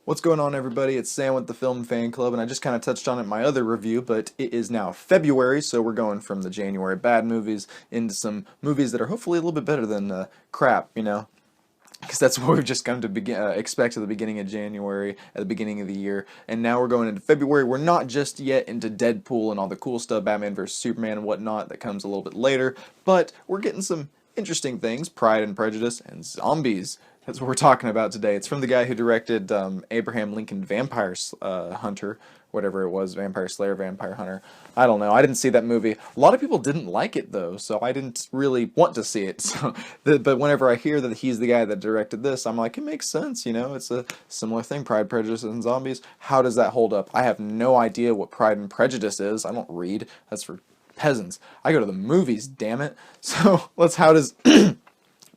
What's going on, everybody? It's Sam with the Film Fan Club, and I just kind of touched on it in my other review, but it is now February, so we're going from the January bad movies into some movies that are hopefully a little bit better than crap, you know? Because that's what we've just come to expect at the beginning of January, at the beginning of the year, and now we're going into February. We're not just yet into Deadpool and all the cool stuff, Batman vs. Superman and whatnot, that comes a little bit later, but we're getting some interesting things, Pride and Prejudice and Zombies. That's what we're talking about today. It's from the guy who directed Abraham Lincoln Vampire Hunter, whatever it was, Vampire Slayer, Vampire Hunter. I don't know. I didn't see that movie. A lot of people didn't like it, though, so I didn't really want to see it. So, but whenever I hear that he's the guy that directed this, I'm like, it makes sense, you know? It's a similar thing, Pride, Prejudice, and Zombies. How does that hold up? I have no idea what Pride and Prejudice is. I don't read. That's for peasants. I go to the movies, damn it. So, how does...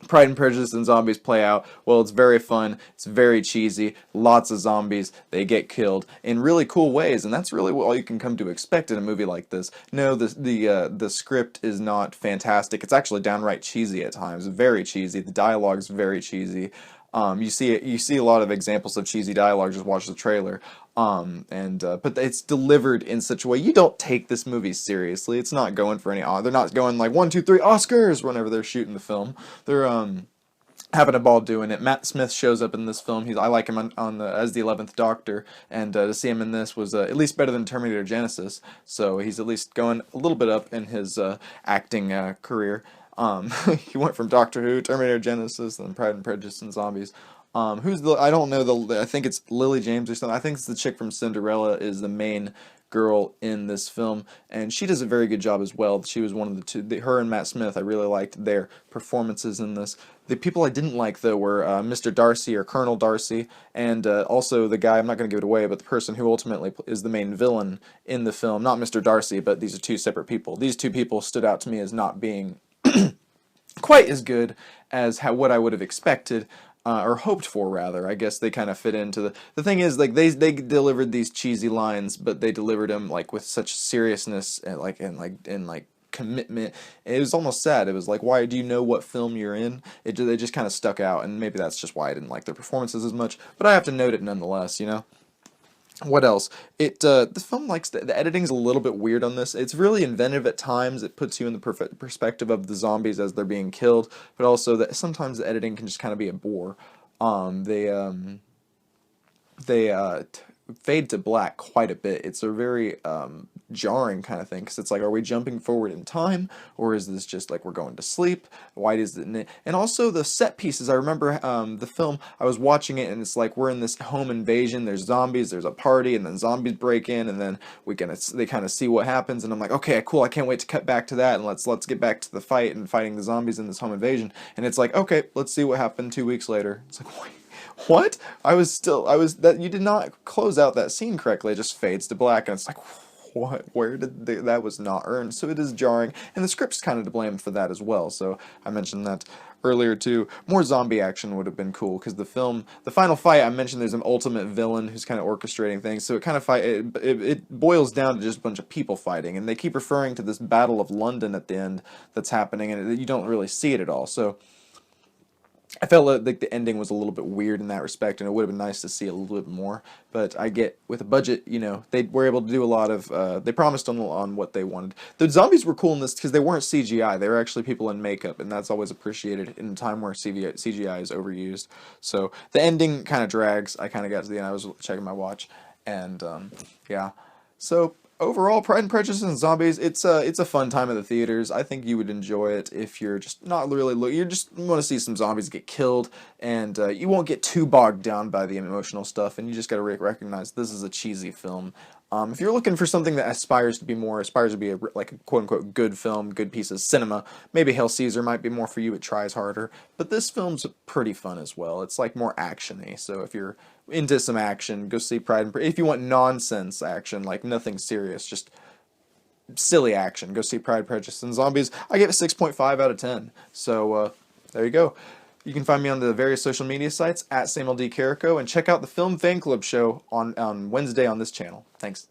Pride and Prejudice and Zombies play out? Well, it's very fun, it's very cheesy, lots of zombies, they get killed in really cool ways, and that's really all you can come to expect in a movie like this. No, the script is not fantastic, it's actually downright cheesy at times, very cheesy, the dialogue's very cheesy. You see a lot of examples of cheesy dialogue, just watch the trailer. But it's delivered in such a way, you don't take this movie seriously. It's not going for any, they're not going like 1, 2, 3 Oscars whenever they're shooting the film. They're, having a ball doing it. Matt Smith shows up in this film. I like him as the 11th Doctor, and to see him in this was at least better than Terminator Genesis. So he's at least going a little bit up in his acting career. He went from Doctor Who, Terminator Genesis, then Pride and Prejudice and Zombies. I don't know I think it's Lily James or something. I think it's the chick from Cinderella is the main girl in this film, and she does a very good job as well. She was one of the two, her and Matt Smith, I really liked their performances in this. The people I didn't like, though, were Mr. Darcy, or Colonel Darcy, and also the guy, I'm not going to give it away, but the person who ultimately is the main villain in the film. Not Mr. Darcy, but these are two separate people. These two people stood out to me as not being quite as good as what I would have expected, or hoped for, rather. I guess they kind of fit into the thing is, like, they delivered these cheesy lines, but they delivered them like with such seriousness and commitment. It was almost sad. It was like, why do you know what film you're in? They just kind of stuck out, and maybe that's just why I didn't like their performances as much. But I have to note it nonetheless, you know. What else? The film likes the editing's a little bit weird on this. It's really inventive at times. It puts you in the perfect perspective of the zombies as they're being killed, but also that sometimes the editing can just kind of be a bore. They fade to black quite a bit. It's a very jarring kind of thing, because it's like, are we jumping forward in time, or is this just like we're going to sleep? Why does it? And also the set pieces. I remember the film, I was watching it, and it's like we're in this home invasion. There's zombies. There's a party, and then zombies break in, and then they kind of see what happens, and I'm like, okay, cool. I can't wait to cut back to that, and let's get back to the fight and fighting the zombies in this home invasion. And it's like, okay, let's see what happened 2 weeks later. It's like, wait. What? You did not close out that scene correctly. It just fades to black, and it's like, what? Where did that was not earned? So it is jarring, and the script's kind of to blame for that as well. So I mentioned that earlier too. More zombie action would have been cool, because the final fight, I mentioned there's an ultimate villain who's kind of orchestrating things. So it boils down to just a bunch of people fighting, and they keep referring to this Battle of London at the end that's happening, and you don't really see it at all. So I felt like the ending was a little bit weird in that respect, and it would have been nice to see a little bit more. But I get, with a budget, you know, they were able to do a lot of, they promised on what they wanted. The zombies were cool in this because they weren't CGI. They were actually people in makeup, and that's always appreciated in a time where CGI is overused. So the ending kind of drags. I kind of got to the end. I was checking my watch, and yeah. So overall, Pride and Prejudice and Zombies, it's a fun time at the theaters. I think you would enjoy it if you're just not really you just want to see some zombies get killed, and you won't get too bogged down by the emotional stuff, and you just got to recognize this is a cheesy film. If you're looking for something that aspires to be like a quote-unquote good film, good piece of cinema, maybe Hail Caesar might be more for you. It tries harder, but this film's pretty fun as well. It's like more action-y, so if you're into some action, go see Pride and Prejudice. If you want nonsense action, like nothing serious, just silly action, go see Pride, Prejudice, and Zombies. I give it 6.5 out of 10, so there you go. You can find me on the various social media sites at SamuelD Carrico, and check out the Film Fan Club show on Wednesday on this channel. Thanks.